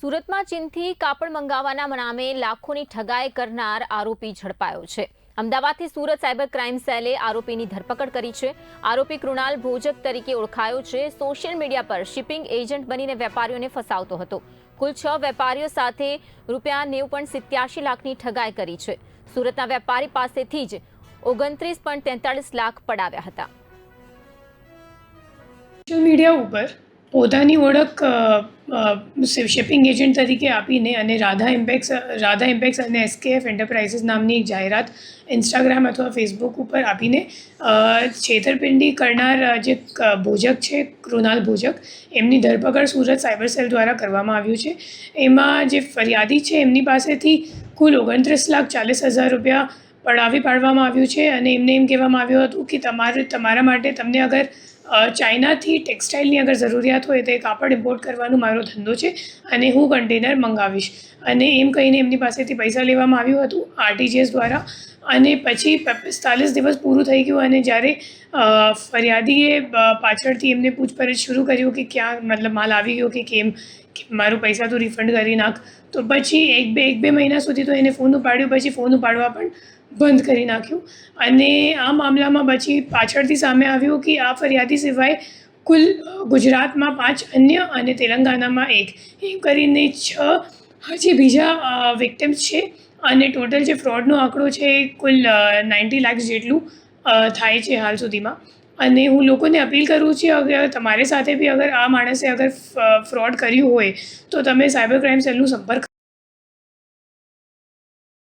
સુરતમાં ચીનથી કાપડ મંગાવવાના નામે લાખોની ઠગાઈ કરનાર આરોપી ઝડપાયો છે। અમદાવાદથી સુરત સાયબર ક્રાઇમ સેલે આરોપીની ધરપકડ કરી છે। આરોપી કૃણાલ ભોજક તરીકે ઓળખાયો છે। સોશિયલ મીડિયા પર શિપિંગ એજન્ટ બનીને વેપારીઓને ફસાવતો હતો। કુલ 6 વેપારીઓ સાથે ₹90.87 લાખની ઠગાઈ કરી છે। સુરતના વેપારી પાસેથી જ 29.43 લાખ પડાવ્યા હતા। સોશિયલ મીડિયા ઉપર પોતાની ઓળખ શિપિંગ એજન્ટ તરીકે આપીને અને રાધા ઇમ્પેક્સ અને એસકેએફ એન્ટરપ્રાઇઝીસ નામની એક જાહેરાત ઇન્સ્ટાગ્રામ અથવા ફેસબુક ઉપર આપીને છેતરપિંડી કરનાર જે ભોજક છે, કૃણાલ ભોજક, એમની ધરપકડ સુરત સાયબર સેલ દ્વારા કરવામાં આવ્યું છે। એમાં જે ફરિયાદી છે એમની પાસેથી કુલ 29,40,000 રૂપિયા પડાવી પાડવામાં આવ્યું છે અને એમને એમ કહેવામાં આવ્યું હતું કે તમારા માટે તમને અગર ચાઇનાથી ટેક્સટાઇલની અગર જરૂરિયાત હોય તો એ કાપડ ઇમ્પોર્ટ કરવાનો મારો ધંધો છે અને હું કન્ટેનર મંગાવીશ અને એમ કહીને એમની પાસેથી પૈસા લેવામાં આવ્યું હતું આરટીજીએસ દ્વારા। અને પછી 45 દિવસ પૂરું થઈ ગયું અને જ્યારે ફરિયાદીએ પાછળથી એમને પૂછપરછ શરૂ કર્યું કે ક્યાં માલ આવી ગયો કે કેમ, મારું પૈસા તો રિફંડ કરી નાખ, તો પછી એક બે મહિના સુધી તો એને ફોન ઉપાડ્યો, પછી ફોન ઉપાડવા પણ બંધ કરી નાખ્યું અને આ મામલામાં પછી પાછળથી સામે આવ્યું કે આ ફરિયાદી સિવાય કુલ ગુજરાતમાં 5 અન્ય અને તેલંગાણામાં 1 એમ કરીને 6 હજી બીજા વિક્ટિમ્સ છે અને ટોટલ જે ફ્રોડનો આંકડો છે એ કુલ 90 લાખ જેટલું થાય છે હાલ સુધીમાં। અને હું લોકોને અપીલ કરું છું અગર તમારી સાથે બી અગર આ માણસે અગર ફ્રોડ કર્યું હોય તો તમે સાયબર ક્રાઇમ સેલનો સંપર્ક